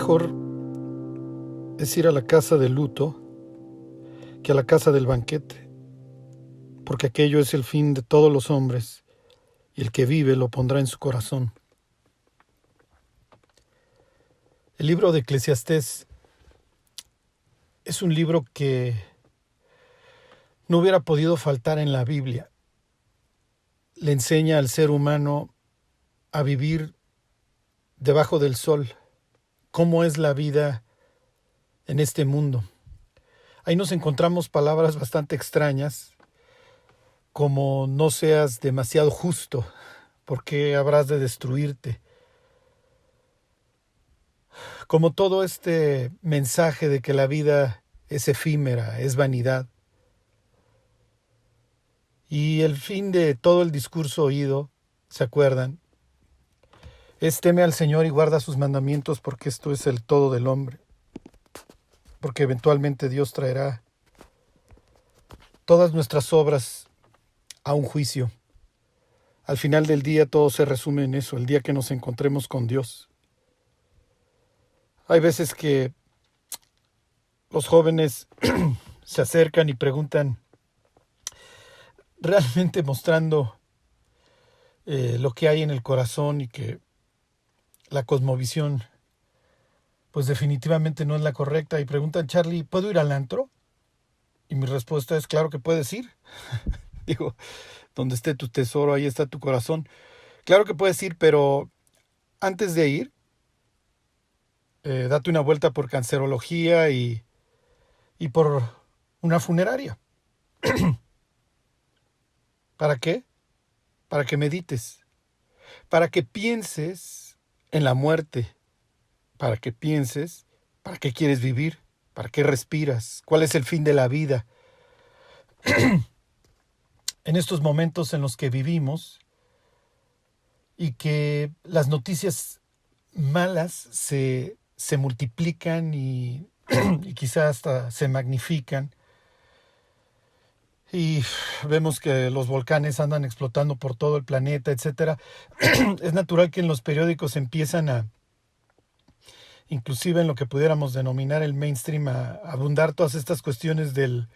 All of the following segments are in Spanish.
Mejor es ir a la casa del luto que a la casa del banquete, porque aquello es el fin de todos los hombres, y el que vive lo pondrá en su corazón. El libro de Eclesiastés es un libro que no hubiera podido faltar en la Biblia. Le enseña al ser humano a vivir debajo del sol, cómo es la vida en este mundo. Ahí nos encontramos palabras bastante extrañas, como no seas demasiado justo, porque habrás de destruirte. Como todo este mensaje de que la vida es efímera, es vanidad. Y el fin de todo el discurso oído, ¿se acuerdan? Es teme al Señor y guarda sus mandamientos, porque esto es el todo del hombre. Porque eventualmente Dios traerá todas nuestras obras a un juicio. Al final del día todo se resume en eso, el día que nos encontremos con Dios. Hay veces que los jóvenes se acercan y preguntan, realmente mostrando lo que hay en el corazón, y que la cosmovisión pues definitivamente no es la correcta, y preguntan, Charlie, ¿puedo ir al antro? Y mi respuesta es, claro que puedes ir. Digo, donde esté tu tesoro, ahí está tu corazón. Claro que puedes ir, pero antes de ir, date una vuelta por cancerología y por una funeraria. ¿Para qué? Para que medites, para que pienses en la muerte, para que pienses para qué quieres vivir, para qué respiras, cuál es el fin de la vida. En estos momentos en los que vivimos y que las noticias malas se multiplican y quizás hasta se magnifican, y vemos que los volcanes andan explotando por todo el planeta, etcétera. Es natural que en los periódicos empiezan a, inclusive en lo que pudiéramos denominar el mainstream, a abundar todas estas cuestiones del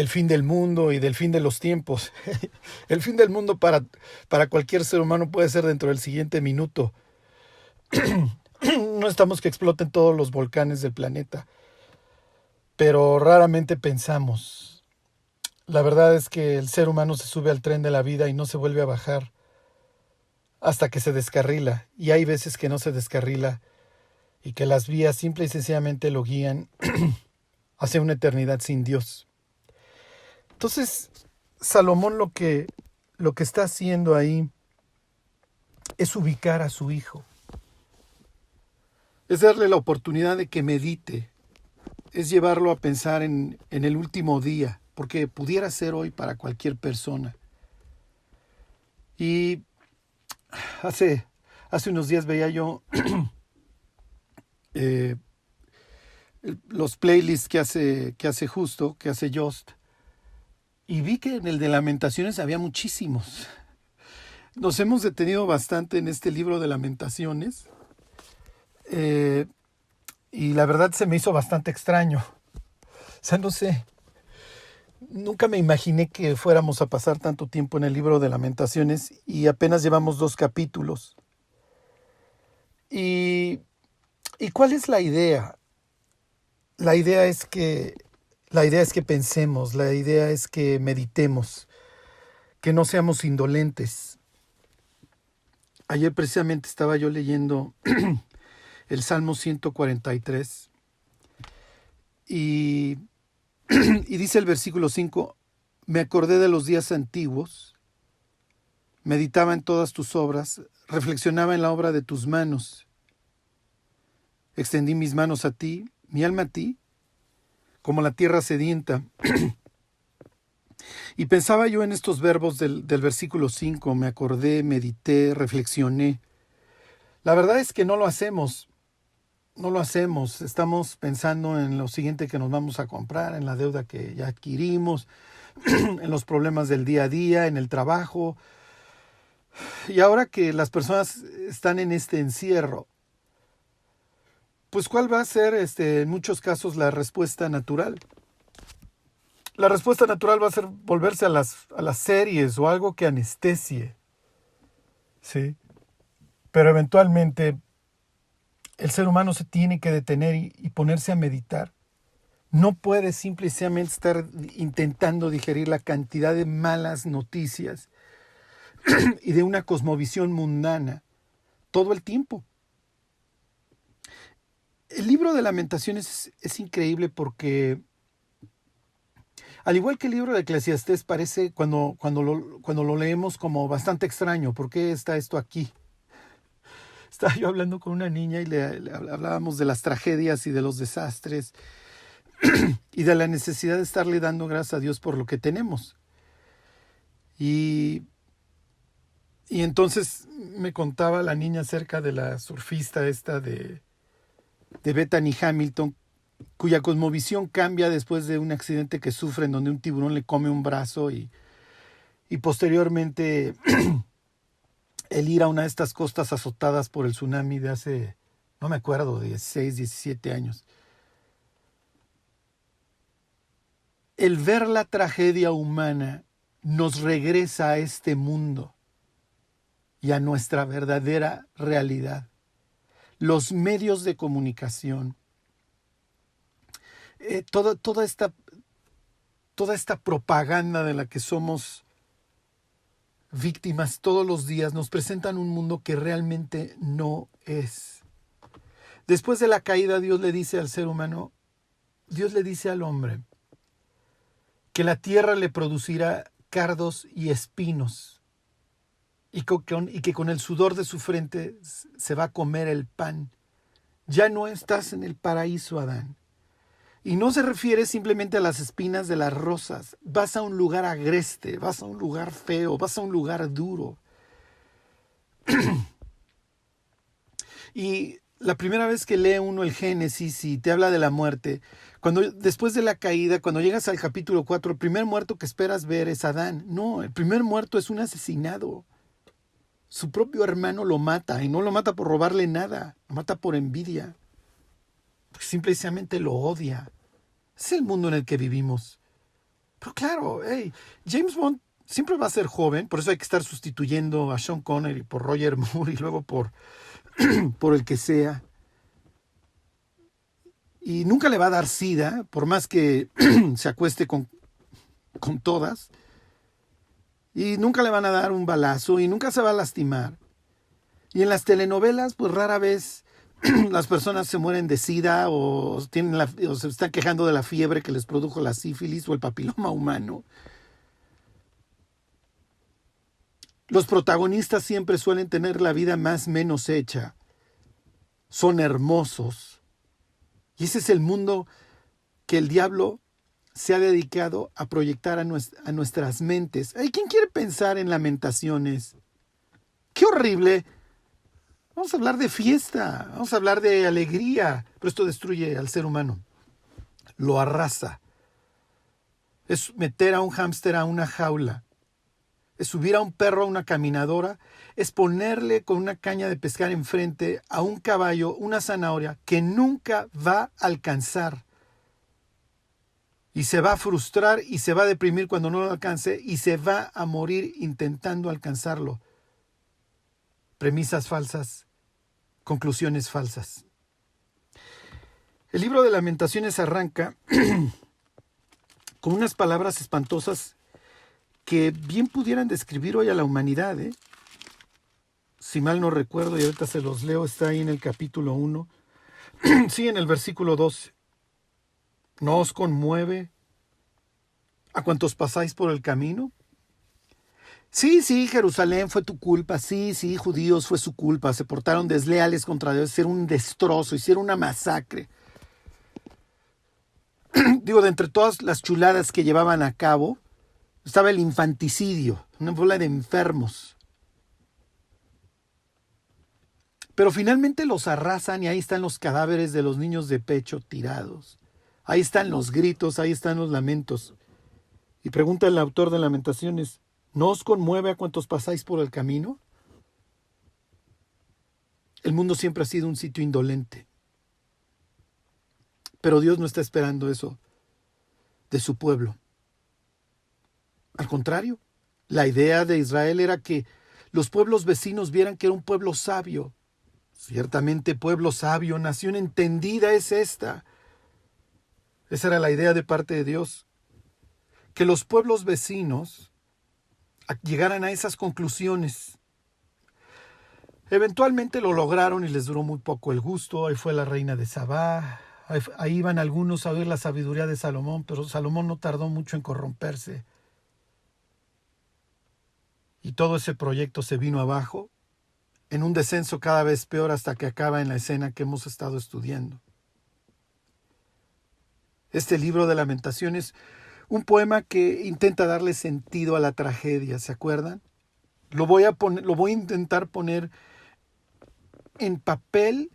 fin del mundo y del fin de los tiempos. El fin del mundo para cualquier ser humano puede ser dentro del siguiente minuto. No estamos que exploten todos los volcanes del planeta, pero raramente pensamos. La verdad es que el ser humano se sube al tren de la vida y no se vuelve a bajar hasta que se descarrila, y hay veces que no se descarrila y que las vías simple y sencillamente lo guían hacia una eternidad sin Dios. Entonces, Salomón lo que está haciendo ahí es ubicar a su hijo, es darle la oportunidad de que medite, es llevarlo a pensar en el último día, porque pudiera ser hoy para cualquier persona. Y hace unos días veía yo los playlists que hace Justo, que hace Just, y vi que en el de Lamentaciones había muchísimos. Nos hemos detenido bastante en este libro de Lamentaciones, y la verdad se me hizo bastante extraño. O sea, no sé, nunca me imaginé que fuéramos a pasar tanto tiempo en el libro de Lamentaciones, y apenas llevamos 2 capítulos. ¿Y cuál es la idea? La idea es que pensemos, la idea es que meditemos, que no seamos indolentes. Ayer precisamente estaba yo leyendo el Salmo 143 y dice el versículo 5, me acordé de los días antiguos, meditaba en todas tus obras, reflexionaba en la obra de tus manos. Extendí mis manos a ti, mi alma a ti, como la tierra sedienta. Y pensaba yo en estos verbos del versículo 5, me acordé, medité, reflexioné. La verdad es que no lo hacemos, estamos pensando en lo siguiente que nos vamos a comprar, en la deuda que ya adquirimos, en los problemas del día a día, en el trabajo. Y ahora que las personas están en este encierro, pues ¿cuál va a ser en muchos casos la respuesta natural? La respuesta natural va a ser volverse a las series o algo que anestesie, ¿sí? Pero eventualmente el ser humano se tiene que detener y ponerse a meditar. No puede simplemente estar intentando digerir la cantidad de malas noticias y de una cosmovisión mundana todo el tiempo. El libro de Lamentaciones es increíble porque, al igual que el libro de Eclesiastés, parece cuando lo leemos como bastante extraño. ¿Por qué está esto aquí? Estaba yo hablando con una niña y le hablábamos de las tragedias y de los desastres y de la necesidad de estarle dando gracias a Dios por lo que tenemos. Y entonces me contaba la niña acerca de la surfista esta de Bethany Hamilton, cuya cosmovisión cambia después de un accidente que sufre en donde un tiburón le come un brazo y posteriormente el ir a una de estas costas azotadas por el tsunami de hace, no me acuerdo, 16, 17 años. El ver la tragedia humana nos regresa a este mundo y a nuestra verdadera realidad. Los medios de comunicación, toda esta propaganda de la que somos víctimas todos los días nos presentan un mundo que realmente no es. Después de la caída, Dios le dice al ser humano, Dios le dice al hombre que la tierra le producirá cardos y espinos y que con el sudor de su frente se va a comer el pan. Ya no estás en el paraíso, Adán. Y no se refiere simplemente a las espinas de las rosas. Vas a un lugar agreste, vas a un lugar feo, vas a un lugar duro. Y la primera vez que lee uno el Génesis y te habla de la muerte, después de la caída, cuando llegas al capítulo 4, el primer muerto que esperas ver es Adán. No, el primer muerto es un asesinado. Su propio hermano lo mata, y no lo mata por robarle nada, lo mata por envidia. Simplemente lo odia. Es el mundo en el que vivimos. Pero claro, James Bond siempre va a ser joven, por eso hay que estar sustituyendo a Sean Connery por Roger Moore y luego por el que sea. Y nunca le va a dar sida, por más que se acueste con todas. Y nunca le van a dar un balazo y nunca se va a lastimar. Y en las telenovelas, pues rara vez las personas se mueren de sida o se están quejando de la fiebre que les produjo la sífilis o el papiloma humano. Los protagonistas siempre suelen tener la vida más menos hecha. Son hermosos. Y ese es el mundo que el diablo se ha dedicado a proyectar a nuestras mentes. ¿Quién quiere pensar en Lamentaciones? ¡Qué horrible! Vamos a hablar de fiesta, vamos a hablar de alegría, pero esto destruye al ser humano, lo arrasa. Es meter a un hámster a una jaula, es subir a un perro a una caminadora, es ponerle con una caña de pescar enfrente a un caballo una zanahoria que nunca va a alcanzar. Y se va a frustrar y se va a deprimir cuando no lo alcance y se va a morir intentando alcanzarlo. Premisas falsas, conclusiones falsas. El libro de Lamentaciones arranca con unas palabras espantosas que bien pudieran describir hoy a la humanidad. Si mal no recuerdo, y ahorita se los leo, está ahí en el capítulo 1. Sí, en el versículo 12. ¿No os conmueve a cuantos pasáis por el camino? Sí, Jerusalén fue tu culpa. Sí, judíos fue su culpa. Se portaron desleales contra Dios, hicieron un destrozo, hicieron una masacre. Digo, de entre todas las chuladas que llevaban a cabo, estaba el infanticidio, una bola de enfermos. Pero finalmente los arrasan y ahí están los cadáveres de los niños de pecho tirados. Ahí están los gritos, ahí están los lamentos. Y pregunta el autor de Lamentaciones, ¿no os conmueve a cuantos pasáis por el camino? El mundo siempre ha sido un sitio indolente. Pero Dios no está esperando eso de su pueblo. Al contrario, la idea de Israel era que los pueblos vecinos vieran que era un pueblo sabio. Ciertamente pueblo sabio, nación entendida es esta. Esa era la idea de parte de Dios. Que los pueblos vecinos llegaran a esas conclusiones. Eventualmente lo lograron y les duró muy poco el gusto. Ahí fue la reina de Sabá. Ahí iban algunos a oír la sabiduría de Salomón, pero Salomón no tardó mucho en corromperse. Y todo ese proyecto se vino abajo, en un descenso cada vez peor hasta que acaba en la escena que hemos estado estudiando. Este libro de Lamentaciones, un poema que intenta darle sentido a la tragedia, ¿se acuerdan? Lo voy a intentar poner en papel,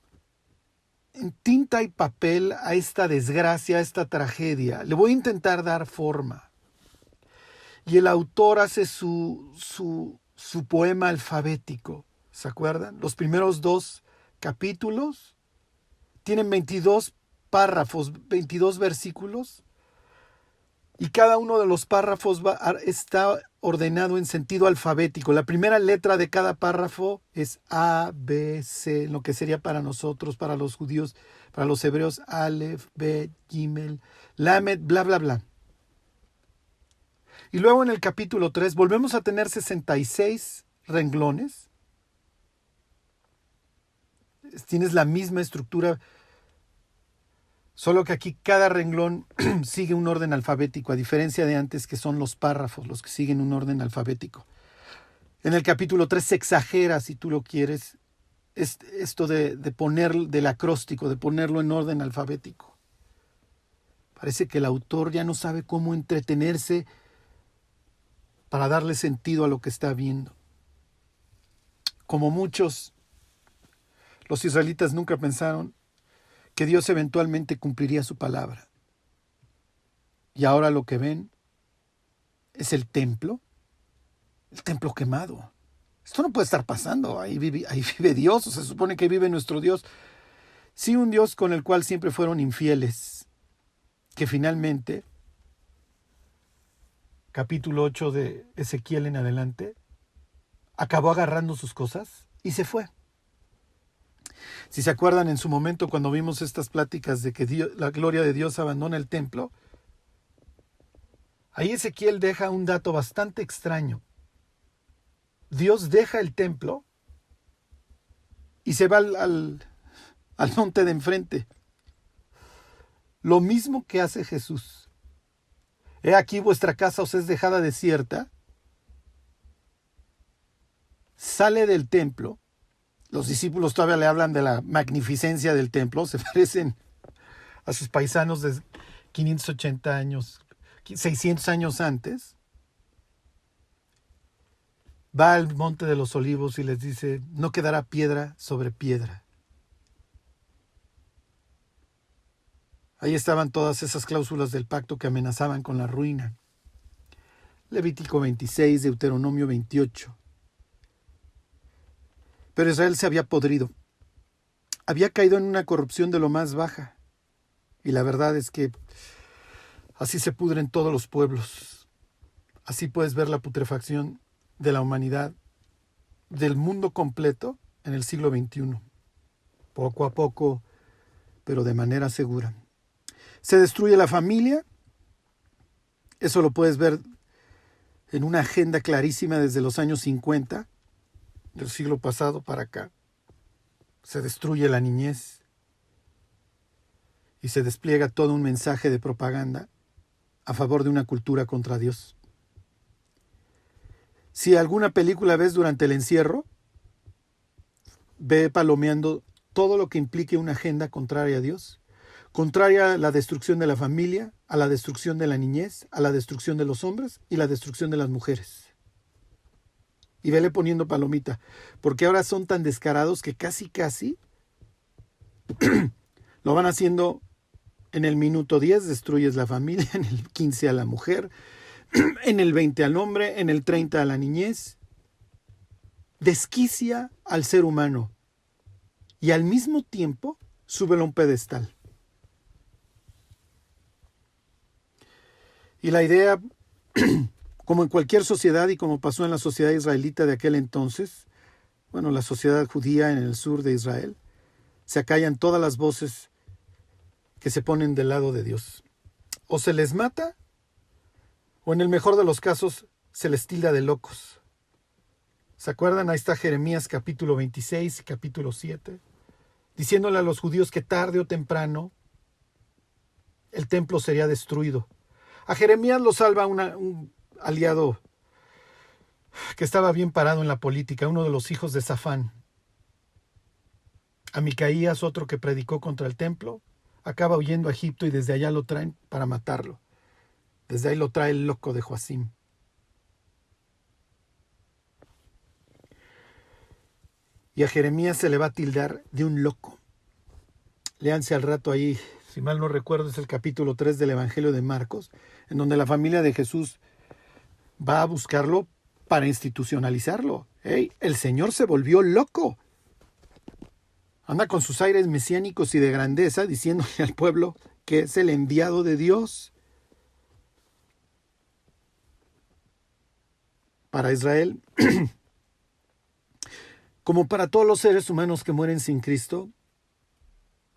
en tinta y papel a esta desgracia, a esta tragedia. Le voy a intentar dar forma. Y el autor hace su poema alfabético, ¿se acuerdan? Los primeros 2 capítulos tienen 22 párrafos, 22 versículos, y cada uno de los párrafos está ordenado en sentido alfabético. La primera letra de cada párrafo es A, B, C, lo que sería para nosotros, para los judíos, para los hebreos, Aleph, Bet, Gimel, Lamed, bla, bla, bla. Y luego en el capítulo 3 volvemos a tener 66 renglones. Tienes la misma estructura, solo que aquí cada renglón sigue un orden alfabético, a diferencia de antes que son los párrafos los que siguen un orden alfabético. En el capítulo 3 se exagera, si tú lo quieres, esto de poner del acróstico, de ponerlo en orden alfabético. Parece que el autor ya no sabe cómo entretenerse para darle sentido a lo que está viendo. Como muchos, los israelitas nunca pensaron que Dios eventualmente cumpliría su palabra. Y ahora lo que ven es el templo quemado. Esto no puede estar pasando, ahí vive Dios, o se supone que vive nuestro Dios. Sí, un Dios con el cual siempre fueron infieles, que finalmente, capítulo 8 de Ezequiel en adelante, acabó agarrando sus cosas y se fue. Si se acuerdan en su momento cuando vimos estas pláticas de que la gloria de Dios abandona el templo, ahí Ezequiel deja un dato bastante extraño. Dios deja el templo y se va al monte de enfrente. Lo mismo que hace Jesús. He aquí vuestra casa os es dejada desierta. Sale del templo. Los discípulos todavía le hablan de la magnificencia del templo. Se parecen a sus paisanos de 580 años, 600 años antes. Va al monte de los olivos y les dice, no quedará piedra sobre piedra. Ahí estaban todas esas cláusulas del pacto que amenazaban con la ruina. Levítico 26, Deuteronomio 28. Pero Israel se había podrido. Había caído en una corrupción de lo más baja. Y la verdad es que así se pudren todos los pueblos. Así puedes ver la putrefacción de la humanidad, del mundo completo en el siglo XXI. Poco a poco, pero de manera segura. Se destruye la familia. Eso lo puedes ver en una agenda clarísima desde los años 50, del siglo pasado para acá. Se destruye la niñez y se despliega todo un mensaje de propaganda a favor de una cultura contra Dios. Si alguna película ves durante el encierro, ve palomeando todo lo que implique una agenda contraria a Dios, contraria a la destrucción de la familia, a la destrucción de la niñez, a la destrucción de los hombres y la destrucción de las mujeres. Y vele poniendo palomita, porque ahora son tan descarados que casi lo van haciendo. En el minuto 10 destruyes la familia, en el 15 a la mujer, en el 20 al hombre, en el 30 a la niñez. Desquicia al ser humano y al mismo tiempo súbelo a un pedestal. Y la idea, como en cualquier sociedad y como pasó en la sociedad israelita de aquel entonces, bueno, la sociedad judía en el sur de Israel, se acallan todas las voces que se ponen del lado de Dios. O se les mata, o en el mejor de los casos, se les tilda de locos. ¿Se acuerdan? Ahí está Jeremías capítulo 26 y capítulo 7, diciéndole a los judíos que tarde o temprano el templo sería destruido. A Jeremías lo salva un aliado que estaba bien parado en la política, uno de los hijos de Safán. A Micaías, otro que predicó contra el templo, acaba huyendo a Egipto y desde allá lo traen para matarlo. Desde ahí lo trae el loco de Joacim. Y a Jeremías se le va a tildar de un loco. Léanse al rato ahí, si mal no recuerdo, es el capítulo 3 del Evangelio de Marcos, en donde la familia de Jesús va a buscarlo para institucionalizarlo. ¡Ey! El Señor se volvió loco. Anda con sus aires mesiánicos y de grandeza, diciéndole al pueblo que es el enviado de Dios. Para Israel, como para todos los seres humanos que mueren sin Cristo,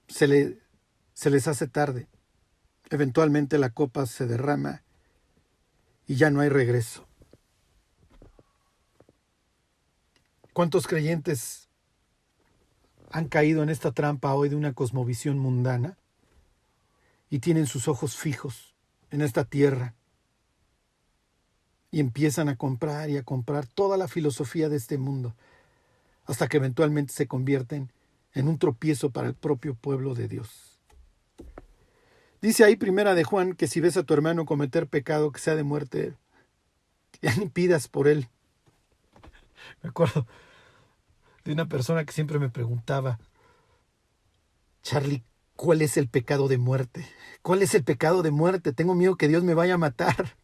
se les hace tarde. Eventualmente la copa se derrama y ya no hay regreso. ¿Cuántos creyentes han caído en esta trampa hoy de una cosmovisión mundana y tienen sus ojos fijos en esta tierra y empiezan a comprar y a comprar toda la filosofía de este mundo hasta que eventualmente se convierten en un tropiezo para el propio pueblo de Dios? Dice ahí Primera de Juan que si ves a tu hermano cometer pecado que sea de muerte, ya ni pidas por él. Me acuerdo de una persona que siempre me preguntaba: Charlie, ¿cuál es el pecado de muerte? ¿Cuál es el pecado de muerte? Tengo miedo que Dios me vaya a matar.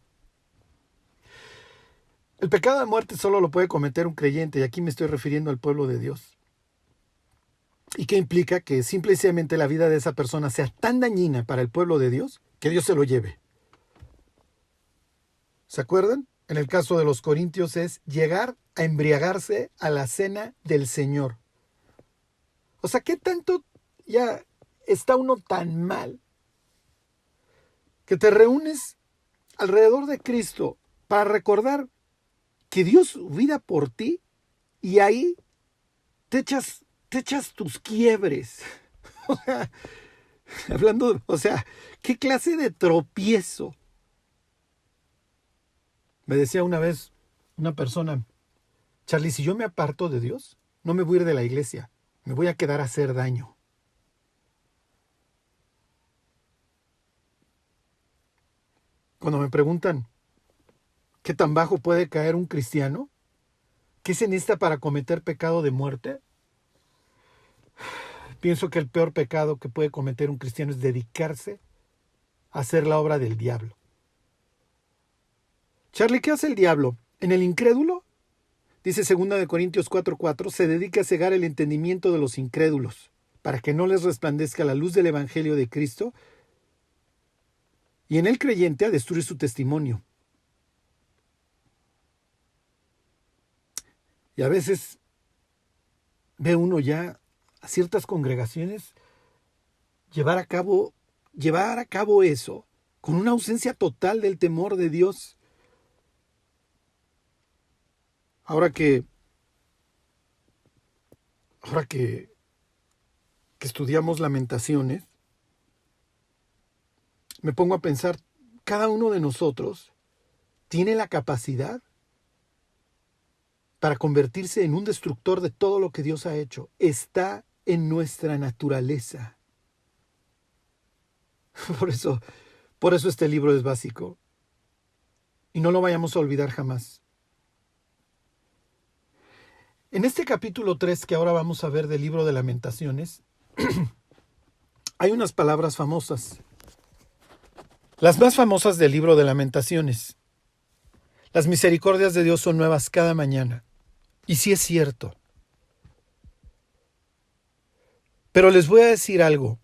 El pecado de muerte solo lo puede cometer un creyente, y aquí me estoy refiriendo al pueblo de Dios. ¿Y qué implica? Que simple y sencillamente la vida de esa persona sea tan dañina para el pueblo de Dios que Dios se lo lleve. ¿Se acuerdan? En el caso de los corintios es llegar a embriagarse a la cena del Señor. O sea, ¿qué tanto ya está uno tan mal que te reúnes alrededor de Cristo para recordar que dio su vida por ti y ahí te echas tus quiebres? O sea, hablando, o sea, ¿qué clase de tropiezo? Me decía una vez una persona: Charlie, si yo me aparto de Dios, no me voy a ir de la iglesia, me voy a quedar a hacer daño. Cuando me preguntan qué tan bajo puede caer un cristiano, ¿qué se necesita para cometer pecado de muerte? Pienso que el peor pecado que puede cometer un cristiano es dedicarse a hacer la obra del diablo. Charlie, ¿qué hace el diablo? En el incrédulo, dice 2 Corintios 4:4, se dedica a cegar el entendimiento de los incrédulos, para que no les resplandezca la luz del evangelio de Cristo, y en el creyente a destruir su testimonio. Y a veces ve uno ya a ciertas congregaciones llevar a cabo eso con una ausencia total del temor de Dios. Ahora que estudiamos Lamentaciones, me pongo a pensar, cada uno de nosotros tiene la capacidad para convertirse en un destructor de todo lo que Dios ha hecho. Está en nuestra naturaleza. Por eso este libro es básico. Y no lo vayamos a olvidar jamás. En este capítulo 3 que ahora vamos a ver del libro de Lamentaciones, hay unas palabras famosas. Las más famosas del libro de Lamentaciones. Las misericordias de Dios son nuevas cada mañana. Y sí es cierto. Pero les voy a decir algo.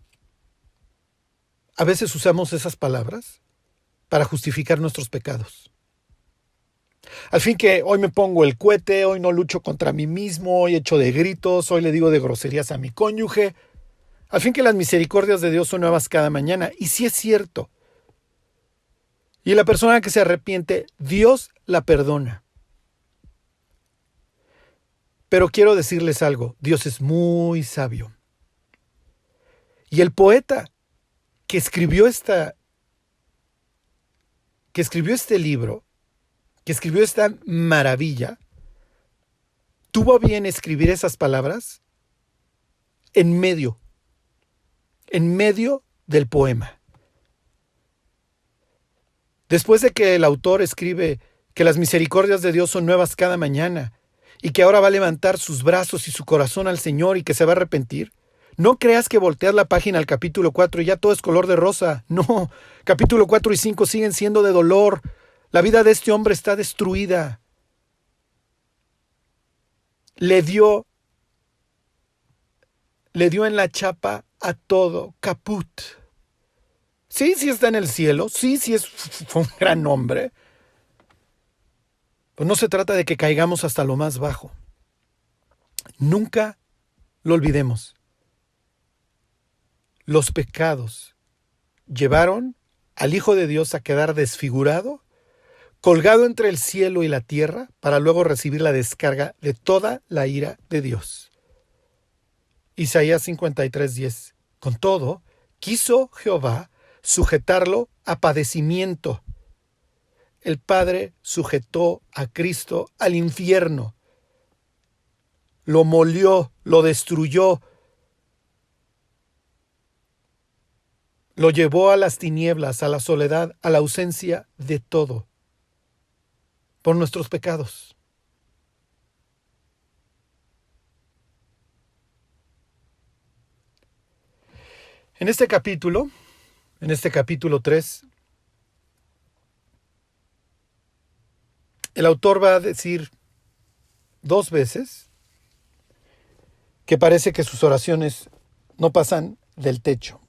A veces usamos esas palabras para justificar nuestros pecados. Al fin que hoy me pongo el cohete, hoy no lucho contra mí mismo, hoy echo de gritos, hoy le digo de groserías a mi cónyuge. Al fin que las misericordias de Dios son nuevas cada mañana. Y sí es cierto. Y la persona que se arrepiente, Dios la perdona. Pero quiero decirles algo, Dios es muy sabio. Y el poeta que escribió este libro, que escribió esta maravilla, tuvo a bien escribir esas palabras en medio del poema. Después de que el autor escribe que las misericordias de Dios son nuevas cada mañana y que ahora va a levantar sus brazos y su corazón al Señor y que se va a arrepentir, no creas que volteas la página al capítulo 4 y ya todo es color de rosa. No, capítulo 4 y 5 siguen siendo de dolor. La vida de este hombre está destruida. Le dio en la chapa a todo, caput. Sí está en el cielo, sí fue un gran hombre. Pues no se trata de que caigamos hasta lo más bajo. Nunca lo olvidemos. Los pecados llevaron al Hijo de Dios a quedar desfigurado, colgado entre el cielo y la tierra, para luego recibir la descarga de toda la ira de Dios. Isaías 53:10. Con todo, quiso Jehová sujetarlo a padecimiento. El Padre sujetó a Cristo al infierno. Lo molió, lo destruyó. Lo llevó a las tinieblas, a la soledad, a la ausencia de todo, por nuestros pecados. En este capítulo 3, el autor va a decir 2 veces que parece que sus oraciones no pasan del techo.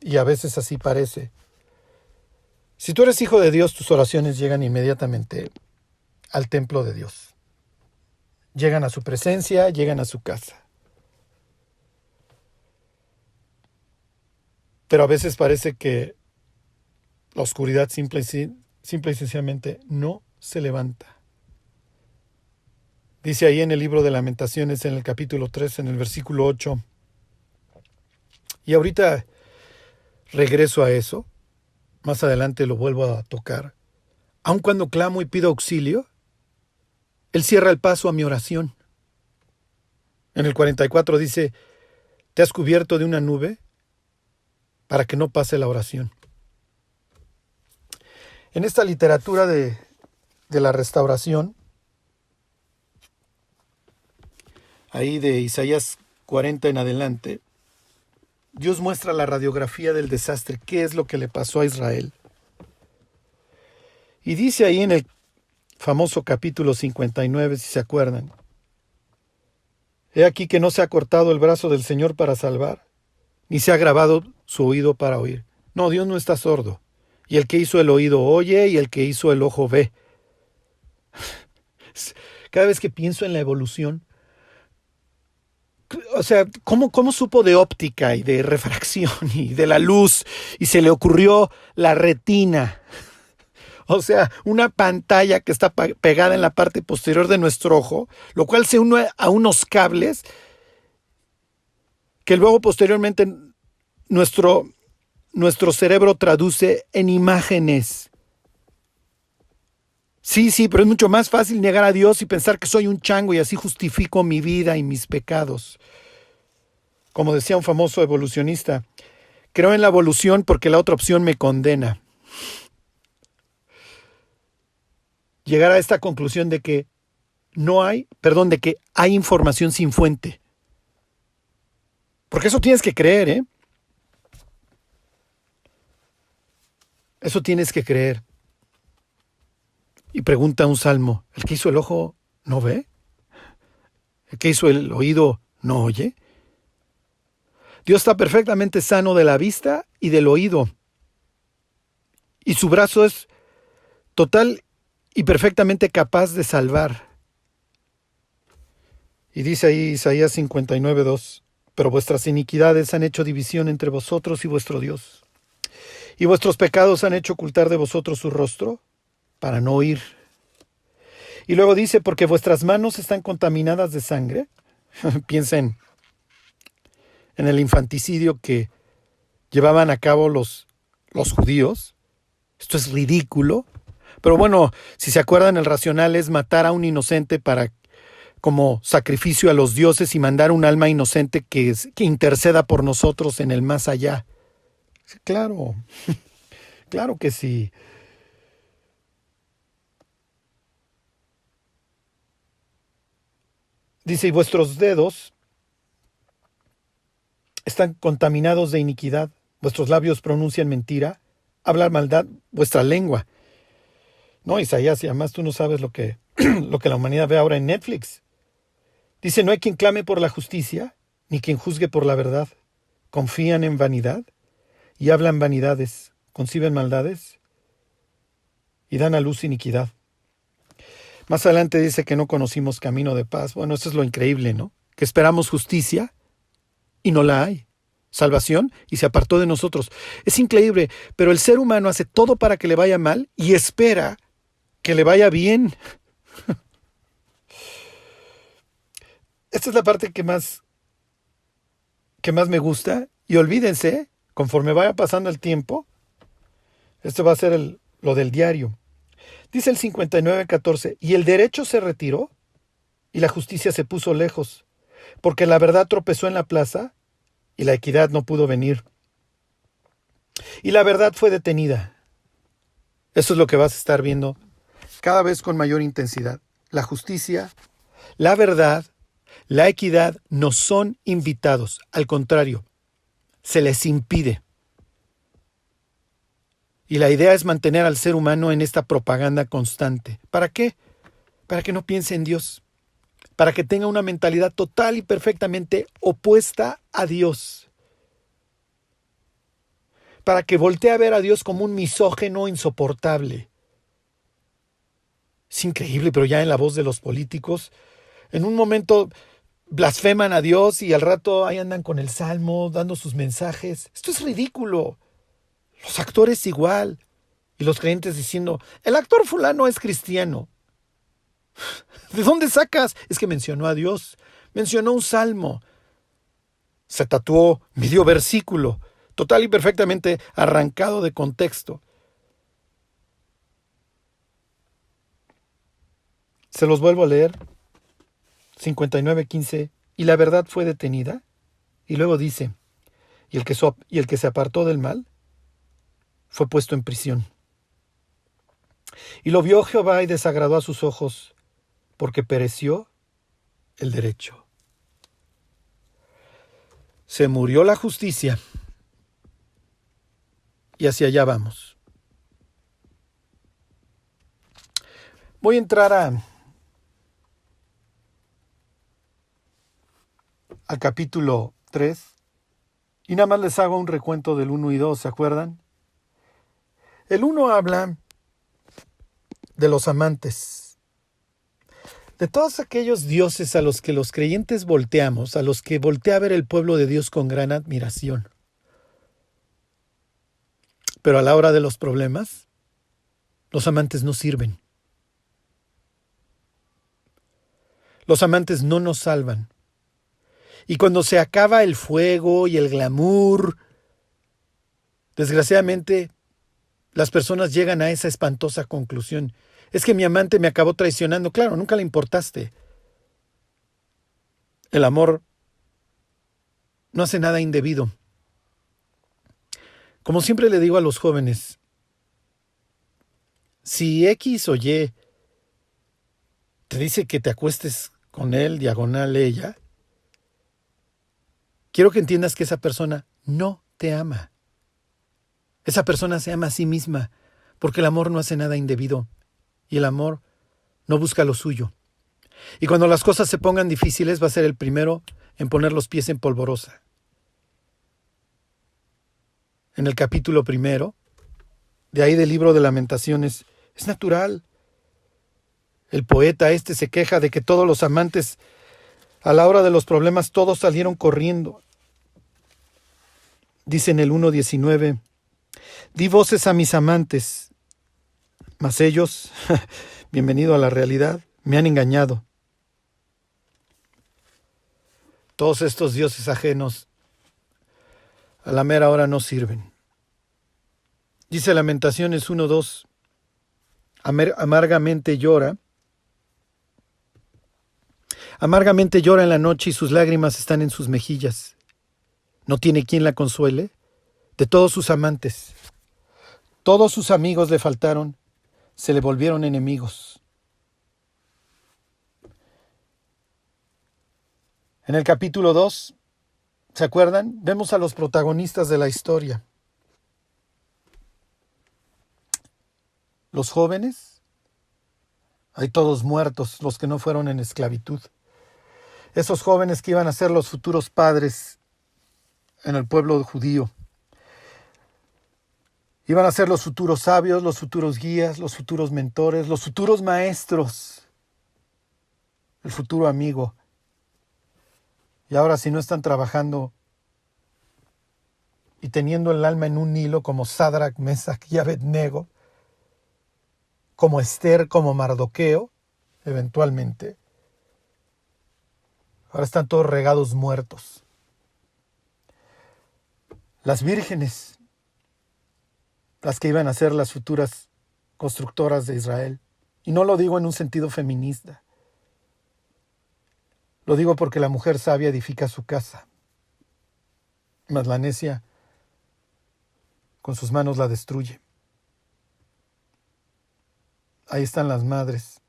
Y a veces así parece. Si tú eres hijo de Dios, tus oraciones llegan inmediatamente al templo de Dios. Llegan a su presencia, llegan a su casa. Pero a veces parece que la oscuridad simple y sencillamente no se levanta. Dice ahí en el libro de Lamentaciones, en el capítulo 3, en el versículo 8. Y ahorita regreso a eso. Más adelante lo vuelvo a tocar. Aun cuando clamo y pido auxilio, Él cierra el paso a mi oración. En el 44 dice, te has cubierto de una nube para que no pase la oración. En esta literatura de la restauración, ahí de Isaías 40 en adelante, Dios muestra la radiografía del desastre, qué es lo que le pasó a Israel. Y dice ahí en el famoso capítulo 59, si se acuerdan, he aquí que no se ha cortado el brazo del Señor para salvar, ni se ha agravado su oído para oír. No, Dios no está sordo. Y el que hizo el oído oye, y el que hizo el ojo ve. Cada vez que pienso en la evolución, o sea, ¿cómo supo de óptica y de refracción y de la luz? Y se le ocurrió la retina. O sea, una pantalla que está pegada en la parte posterior de nuestro ojo, lo cual se une a unos cables que luego posteriormente nuestro cerebro traduce en imágenes. Sí, pero es mucho más fácil negar a Dios y pensar que soy un chango y así justifico mi vida y mis pecados. Como decía un famoso evolucionista, creo en la evolución porque la otra opción me condena. Llegar a esta conclusión de que de que hay información sin fuente. Porque eso tienes que creer, ¿eh? Eso tienes que creer. Y pregunta un salmo, ¿el que hizo el ojo no ve? ¿El que hizo el oído no oye? Dios está perfectamente sano de la vista y del oído. y su brazo es total y perfectamente capaz de salvar. Y dice ahí Isaías 59:2, pero vuestras iniquidades han hecho división entre vosotros y vuestro Dios, y vuestros pecados han hecho ocultar de vosotros su rostro para no oír. Y luego dice, porque vuestras manos están contaminadas de sangre. Piensen en el infanticidio que llevaban a cabo los judíos. Esto es ridículo. Pero bueno, si se acuerdan, el racional es matar a un inocente como sacrificio a los dioses y mandar un alma inocente que interceda por nosotros en el más allá. Claro, claro que sí. Dice, y vuestros dedos están contaminados de iniquidad, vuestros labios pronuncian mentira, hablan maldad vuestra lengua. No, Isaías, y además tú no sabes lo que la humanidad ve ahora en Netflix. Dice, no hay quien clame por la justicia, ni quien juzgue por la verdad. Confían en vanidad y hablan vanidades, conciben maldades y dan a luz iniquidad. Más adelante dice que no conocimos camino de paz. Bueno, eso es lo increíble, ¿no? Que esperamos justicia y no la hay. Salvación y se apartó de nosotros. Es increíble, pero el ser humano hace todo para que le vaya mal y espera que le vaya bien. Esta es la parte que más me gusta. Y olvídense, conforme vaya pasando el tiempo, esto va a ser lo del diario. Dice el 59:14, y el derecho se retiró y la justicia se puso lejos, porque la verdad tropezó en la plaza y la equidad no pudo venir. Y la verdad fue detenida. Eso es lo que vas a estar viendo cada vez con mayor intensidad. La justicia, la verdad, la equidad no son invitados. Al contrario, se les impide. Y la idea es mantener al ser humano en esta propaganda constante. ¿Para qué? Para que no piense en Dios. Para que tenga una mentalidad total y perfectamente opuesta a Dios. Para que voltee a ver a Dios como un misógino insoportable. Es increíble, pero ya en la voz de los políticos, en un momento blasfeman a Dios y al rato ahí andan con el salmo, dando sus mensajes. Esto es ridículo. Los actores igual. Y los creyentes diciendo, el actor fulano es cristiano. ¿De dónde sacas? Es que mencionó a Dios. Mencionó un salmo. Se tatuó medio versículo. Total y perfectamente arrancado de contexto. Se los vuelvo a leer. 59:15. Y la verdad fue detenida. Y luego dice, y el que se apartó del mal fue puesto en prisión. Y lo vio Jehová y desagradó a sus ojos, porque pereció el derecho. Se murió la justicia y hacia allá vamos. Voy a entrar al capítulo 3 y nada más les hago un recuento del 1 y 2, ¿se acuerdan? El 1 habla de los amantes, de todos aquellos dioses a los que los creyentes volteamos, a los que voltea a ver el pueblo de Dios con gran admiración. Pero a la hora de los problemas, los amantes no sirven. Los amantes no nos salvan. Y cuando se acaba el fuego y el glamour, desgraciadamente, las personas llegan a esa espantosa conclusión. Es que mi amante me acabó traicionando. Claro, nunca le importaste. El amor no hace nada indebido. Como siempre le digo a los jóvenes, si X o Y te dice que te acuestes con él, diagonal ella, quiero que entiendas que esa persona no te ama. Esa persona se ama a sí misma, porque el amor no hace nada indebido y el amor no busca lo suyo. Y cuando las cosas se pongan difíciles, va a ser el primero en poner los pies en polvorosa. En el capítulo 1, De ahí del libro de Lamentaciones. Es natural. El poeta se queja de que todos los amantes, a la hora de los problemas, todos salieron corriendo. Dice en el 1:19, di voces a mis amantes, mas ellos, bienvenido a la realidad, me han engañado. Todos estos dioses ajenos a la mera hora no sirven. Dice Lamentaciones 1:2, amargamente llora en la noche y sus lágrimas están en sus mejillas. No tiene quien la consuele. De todos sus amantes, todos sus amigos le faltaron, se le volvieron enemigos. En el capítulo 2, ¿se acuerdan? Vemos a los protagonistas de la historia. Los jóvenes, hay todos muertos, los que no fueron en esclavitud. Esos jóvenes que iban a ser los futuros padres en el pueblo judío. Iban a ser los futuros sabios, los futuros guías, los futuros mentores, los futuros maestros, el futuro amigo. Y ahora, si no están trabajando y teniendo el alma en un hilo como Sadrach, Mesach y Abednego, como Esther, como Mardoqueo, eventualmente, ahora están todos regados muertos. Las vírgenes, las que iban a ser las futuras constructoras de Israel. Y no lo digo en un sentido feminista. Lo digo porque la mujer sabia edifica su casa, mas la necia con sus manos la destruye. Ahí están las madres,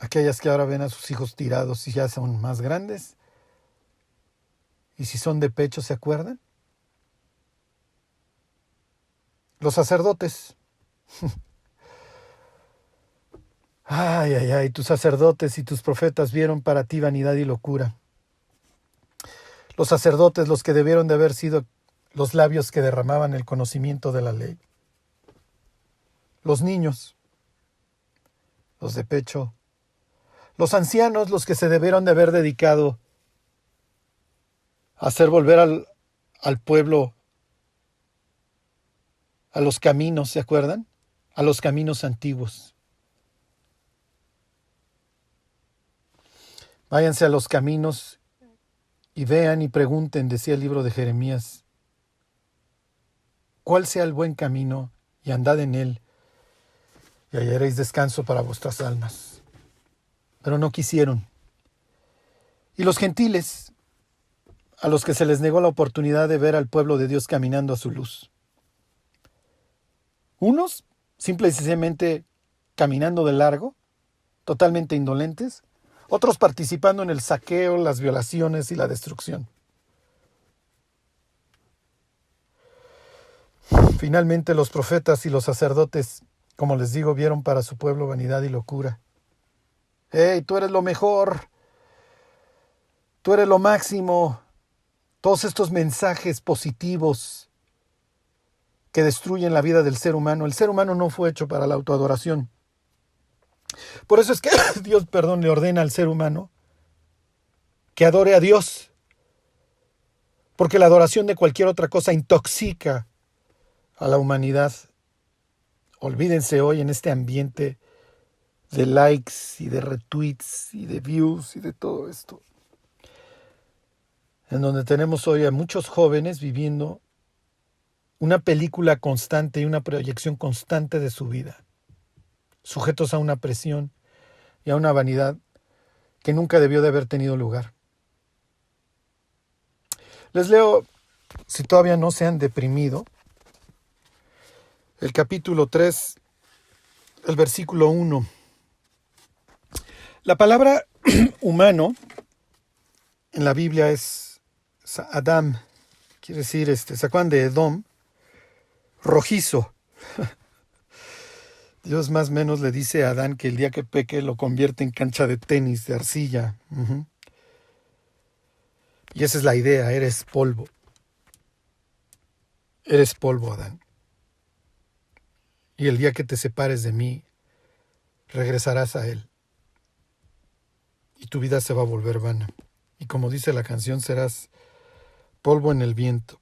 aquellas que ahora ven a sus hijos tirados y ya son más grandes. Y si son de pecho, ¿se acuerdan? Los sacerdotes. Ay, tus sacerdotes y tus profetas vieron para ti vanidad y locura. Los sacerdotes, los que debieron de haber sido los labios que derramaban el conocimiento de la ley. Los niños, los de pecho. Los ancianos, los que se debieron de haber dedicado a hacer volver al pueblo a los caminos, ¿se acuerdan? A los caminos antiguos. Váyanse a los caminos y vean y pregunten, decía el libro de Jeremías, cuál sea el buen camino y andad en él y hallaréis descanso para vuestras almas. Pero no quisieron. Y los gentiles, a los que se les negó la oportunidad de ver al pueblo de Dios caminando a su luz. Unos, simple y sencillamente caminando de largo, totalmente indolentes. Otros participando en el saqueo, las violaciones y la destrucción. Finalmente los profetas y los sacerdotes, como les digo, vieron para su pueblo vanidad y locura. ¡Hey, tú eres lo mejor! ¡Tú eres lo máximo! Todos estos mensajes positivos que destruyen la vida del ser humano. El ser humano no fue hecho para la autoadoración. Por eso es que Dios, le ordena al ser humano que adore a Dios. Porque la adoración de cualquier otra cosa intoxica a la humanidad. Olvídense hoy en este ambiente de likes y de retweets y de views y de todo esto. En donde tenemos hoy a muchos jóvenes viviendo una película constante y una proyección constante de su vida, sujetos a una presión y a una vanidad que nunca debió de haber tenido lugar. Les leo, si todavía no se han deprimido, el capítulo 3, el versículo 1. La palabra humano en la Biblia es Adam, quiere decir, ¿se acuerdan de Edom? Rojizo. Dios más o menos le dice a Adán que el día que peque lo convierte en cancha de tenis, de arcilla. Y esa es la idea, eres polvo. Eres polvo, Adán. y el día que te separes de mí, regresarás a Él, y tu vida se va a volver vana. Y como dice la canción, serás polvo en el viento.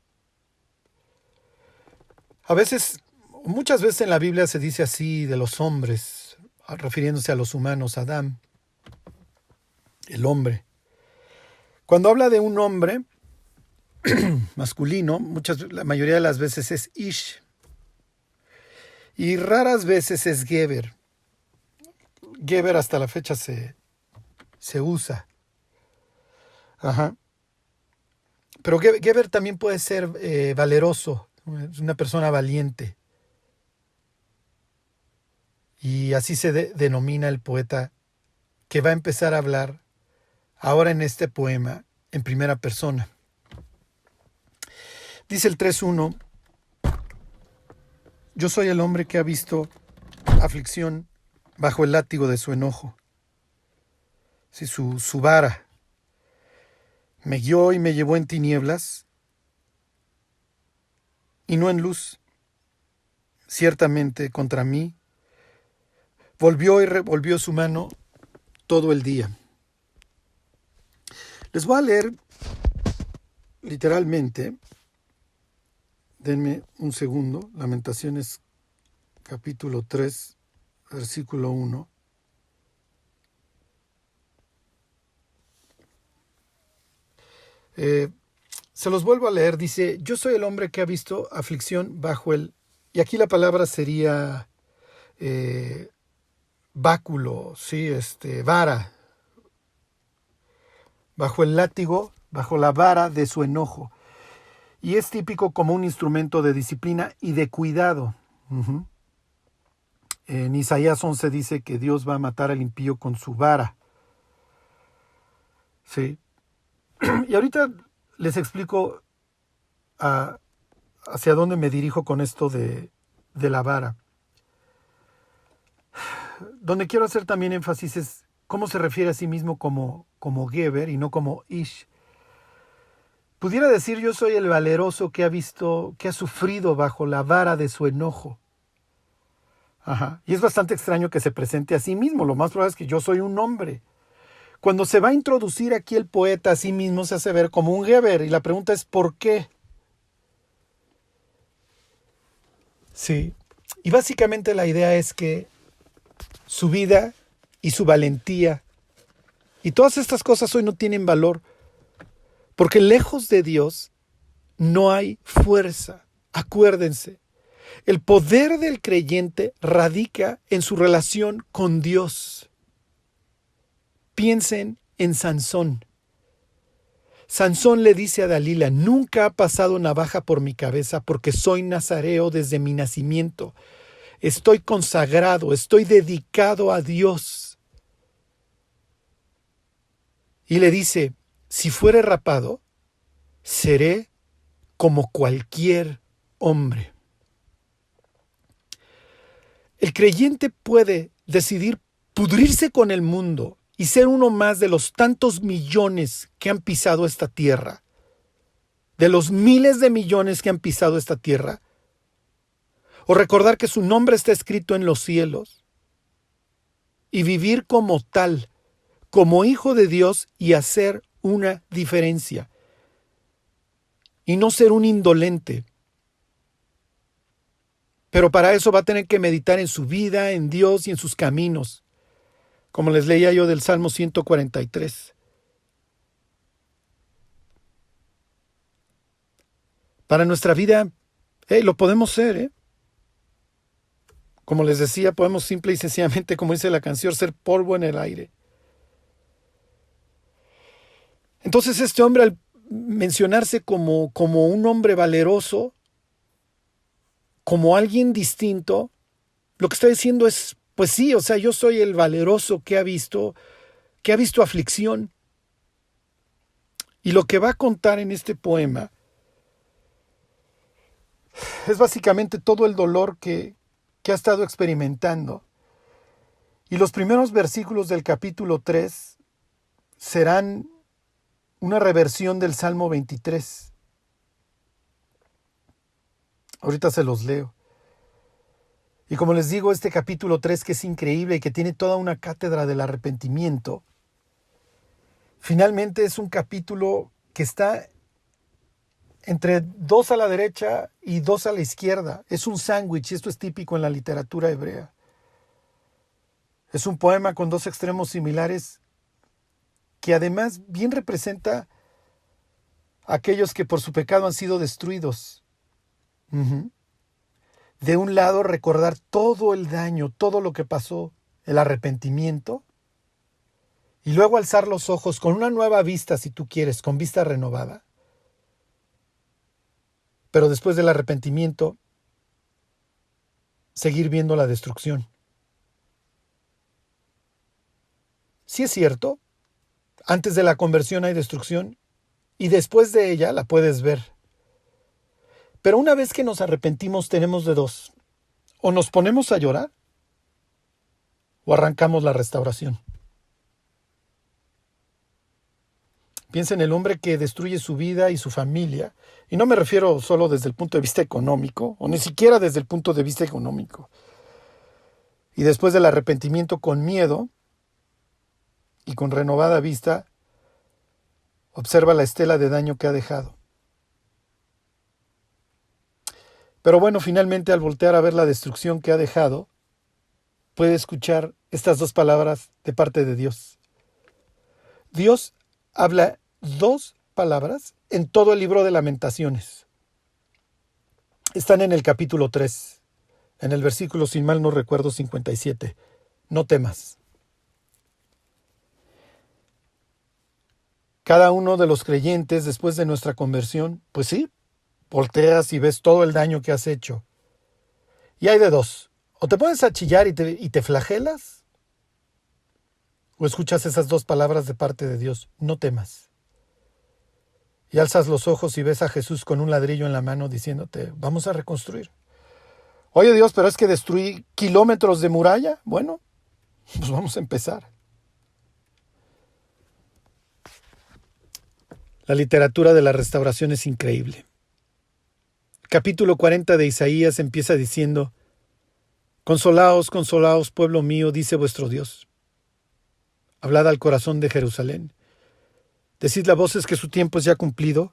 Muchas veces en la Biblia se dice así de los hombres, refiriéndose a los humanos, Adán, el hombre. Cuando habla de un hombre masculino, la mayoría de las veces es Ish, y raras veces es Geber. Geber hasta la fecha se usa. Ajá. Pero Geber también puede ser valeroso, es una persona valiente. Y así se denomina el poeta que va a empezar a hablar ahora en este poema en primera persona. Dice el 3.1: yo soy el hombre que ha visto aflicción bajo el látigo de su enojo. Sí, su vara me guió y me llevó en tinieblas y no en luz. Ciertamente contra mí volvió y revolvió su mano todo el día. Les voy a leer literalmente, denme un segundo, Lamentaciones capítulo 3, versículo 1. Se los vuelvo a leer, dice: yo soy el hombre que ha visto aflicción bajo el... Y aquí la palabra sería báculo, ¿sí? Vara. Bajo el látigo, bajo la vara de su enojo. Y es típico como un instrumento de disciplina y de cuidado. Uh-huh. En Isaías 11 dice que Dios va a matar al impío con su vara. Sí. Y ahorita les explico hacia dónde me dirijo con esto de la vara. Donde quiero hacer también énfasis es cómo se refiere a sí mismo como Geber y no como Ish. Pudiera decir: yo soy el valeroso que ha sufrido bajo la vara de su enojo. Ajá. Y es bastante extraño que se presente a sí mismo. Lo más probable es que yo soy un hombre. Cuando se va a introducir aquí el poeta a sí mismo, se hace ver como un Geber. Y la pregunta es: ¿por qué? Sí. Y básicamente la idea es que su vida y su valentía y todas estas cosas hoy no tienen valor, porque lejos de Dios no hay fuerza. Acuérdense, el poder del creyente radica en su relación con Dios. Piensen en Sansón. Sansón le dice a Dalila: nunca ha pasado navaja por mi cabeza porque soy nazareo desde mi nacimiento. Estoy consagrado, estoy dedicado a Dios. Y le dice: si fuere rapado, seré como cualquier hombre. El creyente puede decidir pudrirse con el mundo y ser uno más de los tantos millones que han pisado esta tierra, de los miles de millones que han pisado esta tierra, o recordar que su nombre está escrito en los cielos y vivir como tal, como hijo de Dios, y hacer una diferencia y no ser un indolente. Pero para eso va a tener que meditar en su vida, en Dios y en sus caminos, como les leía yo del Salmo 143. Para nuestra vida, lo podemos ser, Como les decía, podemos simple y sencillamente, como dice la canción, ser polvo en el aire. Entonces este hombre, al mencionarse como un hombre valeroso, como alguien distinto, lo que está diciendo es: pues sí, o sea, yo soy el valeroso que ha visto aflicción. Y lo que va a contar en este poema es básicamente todo el dolor que ha estado experimentando. Y los primeros versículos del capítulo 3 serán una reversión del Salmo 23. Ahorita se los leo. Y como les digo, este capítulo 3, que es increíble y que tiene toda una cátedra del arrepentimiento, finalmente es un capítulo que está entre 2 a la derecha y 2 a la izquierda. Es un sándwich, y esto es típico en la literatura hebrea. Es un poema con 2 extremos similares que además bien representa a aquellos que por su pecado han sido destruidos. De un lado, recordar todo el daño, todo lo que pasó, el arrepentimiento, y luego alzar los ojos con una nueva vista, si tú quieres, con vista renovada. Pero después del arrepentimiento, seguir viendo la destrucción. Sí es cierto, antes de la conversión hay destrucción, y después de ella la puedes ver. Pero una vez que nos arrepentimos tenemos de dos: o nos ponemos a llorar, o arrancamos la restauración. Piensa en el hombre que destruye su vida y su familia, y no me refiero solo desde el punto de vista económico, o ni siquiera desde el punto de vista económico. Y después del arrepentimiento, con miedo y con renovada vista, observa la estela de daño que ha dejado. Pero bueno, finalmente, al voltear a ver la destrucción que ha dejado, puede escuchar estas 2 palabras de parte de Dios. Dios habla 2 palabras en todo el libro de Lamentaciones. Están en el capítulo 3, en el versículo, sin mal no recuerdo, 57. No temas. Cada uno de los creyentes, después de nuestra conversión, pues sí, volteas y ves todo el daño que has hecho. Y hay de dos: o te pones a chillar y te flagelas, o escuchas esas 2 palabras de parte de Dios: no temas. Y alzas los ojos y ves a Jesús con un ladrillo en la mano diciéndote: vamos a reconstruir. Oye Dios, pero es que destruí kilómetros de muralla. Bueno, pues vamos a empezar. La literatura de la restauración es increíble. Capítulo 40 de Isaías empieza diciendo: consolaos, consolaos, pueblo mío, dice vuestro Dios. Hablad al corazón de Jerusalén. Decid a voces que su tiempo es ya cumplido,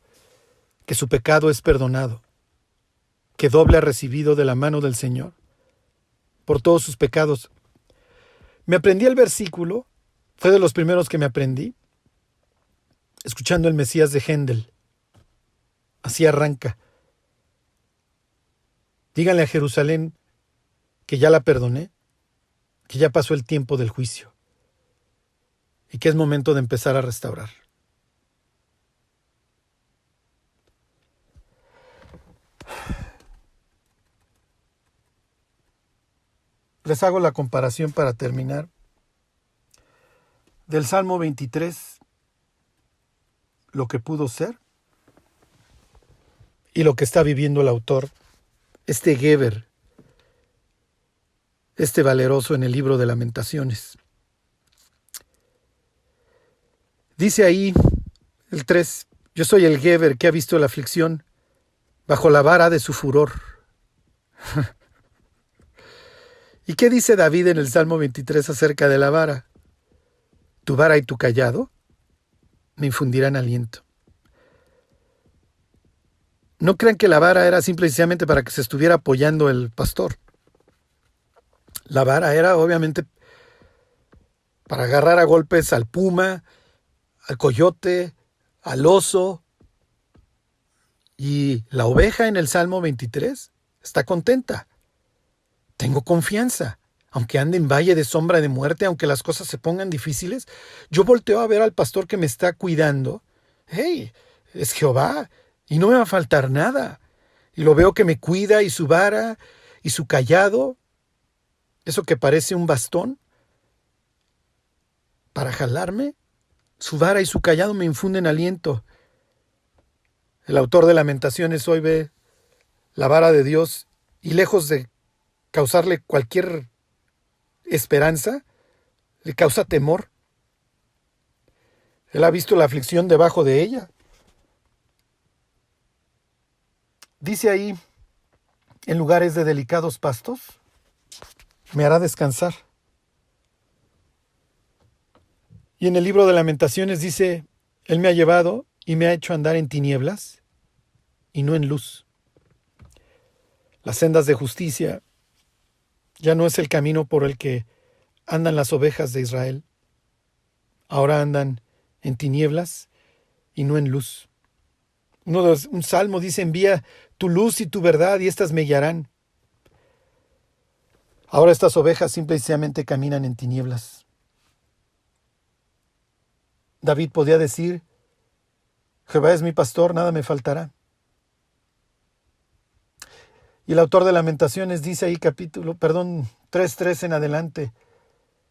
que su pecado es perdonado, que doble ha recibido de la mano del Señor por todos sus pecados. Me aprendí el versículo, fue de los primeros que me aprendí, escuchando el Mesías de Händel. Así arranca: díganle a Jerusalén que ya la perdoné, que ya pasó el tiempo del juicio y que es momento de empezar a restaurar. Les hago la comparación para terminar del Salmo 23, lo que pudo ser y lo que está viviendo el autor, este Geber, este valeroso, en el libro de Lamentaciones. Dice ahí el 3: yo soy el Geber que ha visto la aflicción bajo la vara de su furor. ¿Y qué dice David en el Salmo 23 acerca de la vara? Tu vara y tu cayado me infundirán aliento. No crean que la vara era simplemente para que se estuviera apoyando el pastor. La vara era obviamente para agarrar a golpes al puma, al coyote, al oso. Y la oveja en el Salmo 23 está contenta. Tengo confianza. Aunque ande en valle de sombra de muerte, aunque las cosas se pongan difíciles, yo volteo a ver al pastor que me está cuidando. ¡Hey! Es Jehová y no me va a faltar nada. Y lo veo que me cuida, y su vara y su cayado, eso que parece un bastón para jalarme, su vara y su cayado me infunden aliento. El autor de Lamentaciones hoy ve la vara de Dios y, lejos de causarle cualquier esperanza, le causa temor. Él ha visto la aflicción debajo de ella. Dice ahí: en lugares de delicados pastos me hará descansar. Y en el libro de Lamentaciones dice, Él me ha llevado y me ha hecho andar en tinieblas y no en luz. Las sendas de justicia ya no es el camino por el que andan las ovejas de Israel. Ahora andan en tinieblas y no en luz. Un salmo dice, envía tu luz y tu verdad y éstas me guiarán. Ahora estas ovejas simplemente caminan en tinieblas. David podía decir, Jehová es mi pastor, nada me faltará. Y el autor de Lamentaciones dice ahí 3:3 en adelante,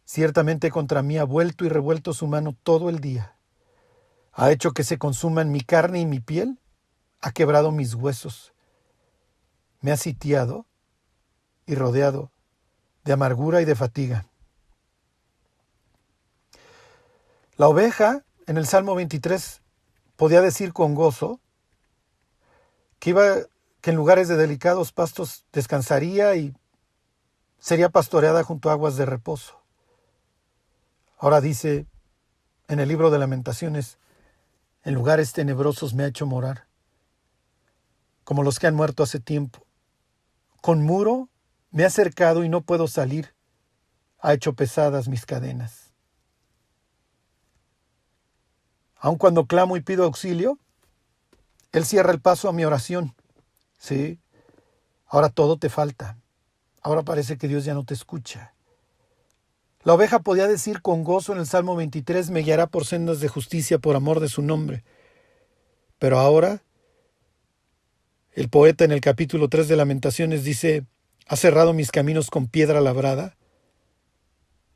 ciertamente contra mí ha vuelto y revuelto su mano todo el día. Ha hecho que se consuman mi carne y mi piel, ha quebrado mis huesos. Me ha sitiado y rodeado de amargura y de fatiga. La oveja, en el Salmo 23, podía decir con gozo que en lugares de delicados pastos descansaría y sería pastoreada junto a aguas de reposo. Ahora dice en el libro de Lamentaciones, en lugares tenebrosos me ha hecho morar, como los que han muerto hace tiempo. Con muro me ha cercado y no puedo salir, ha hecho pesadas mis cadenas. Aun cuando clamo y pido auxilio, Él cierra el paso a mi oración. Sí, ahora todo te falta. Ahora parece que Dios ya no te escucha. La oveja podía decir con gozo en el Salmo 23, me guiará por sendas de justicia por amor de su nombre. Pero ahora, el poeta en el capítulo 3 de Lamentaciones dice, ha cerrado mis caminos con piedra labrada,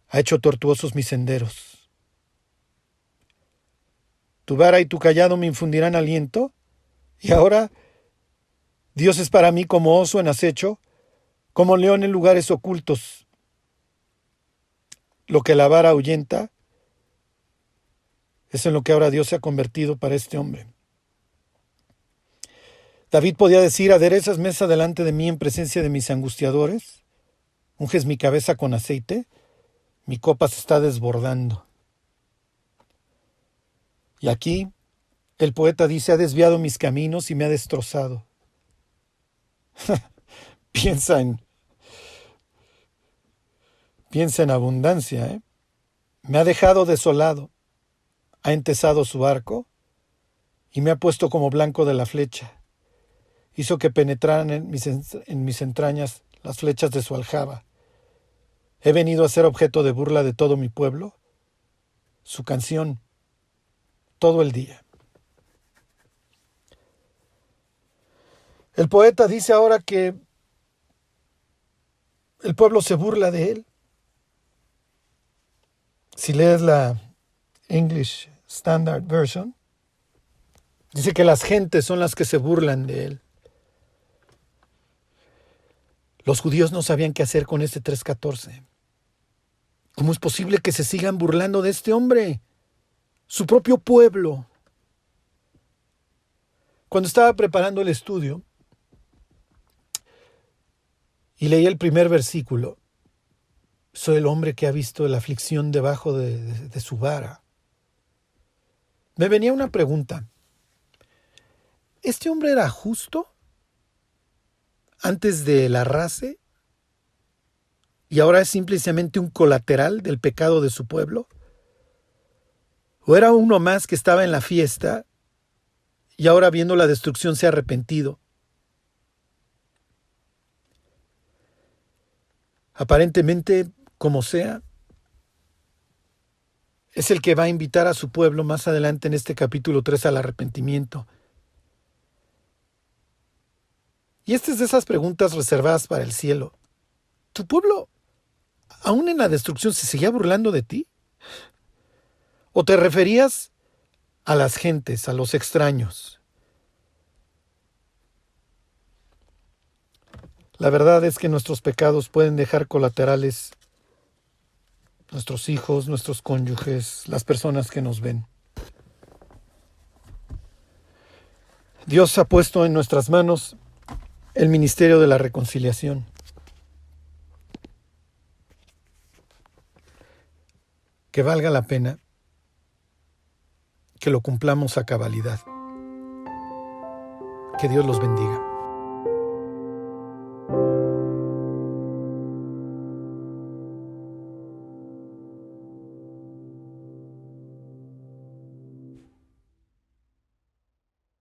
ha hecho tortuosos mis senderos. Tu vara y tu cayado me infundirán aliento, y ahora Dios es para mí como oso en acecho, como león en lugares ocultos. Lo que la vara ahuyenta es en lo que ahora Dios se ha convertido para este hombre. David podía decir, aderezas mesa delante de mí en presencia de mis angustiadores, unges mi cabeza con aceite, mi copa se está desbordando. Y aquí el poeta dice, ha desviado mis caminos y me ha destrozado. Piensa en abundancia, ¿eh? Me ha dejado desolado, ha entesado su arco y me ha puesto como blanco de la flecha. Hizo que penetraran en mis entrañas las flechas de su aljaba. He venido a ser objeto de burla de todo mi pueblo, su canción, todo el día. El poeta dice ahora que el pueblo se burla de él. Si lees la English Standard Version, dice que las gentes son las que se burlan de él. Los judíos no sabían qué hacer con este 3:14. ¿Cómo es posible que se sigan burlando de este hombre? Su propio pueblo. Cuando estaba preparando el estudio y leí el primer versículo, soy el hombre que ha visto la aflicción debajo de su vara. Me venía una pregunta. ¿Este hombre era justo antes del arrase y ahora es simplemente un colateral del pecado de su pueblo? ¿O era uno más que estaba en la fiesta y ahora viendo la destrucción se ha arrepentido? Aparentemente, como sea, es el que va a invitar a su pueblo más adelante en este capítulo 3 al arrepentimiento. Y esta es de esas preguntas reservadas para el cielo. ¿Tu pueblo, aún en la destrucción, se seguía burlando de ti? ¿O te referías a las gentes, a los extraños? La verdad es que nuestros pecados pueden dejar colaterales nuestros hijos, nuestros cónyuges, las personas que nos ven. Dios ha puesto en nuestras manos el ministerio de la reconciliación. que valga la pena que lo cumplamos a cabalidad. Que Dios los bendiga.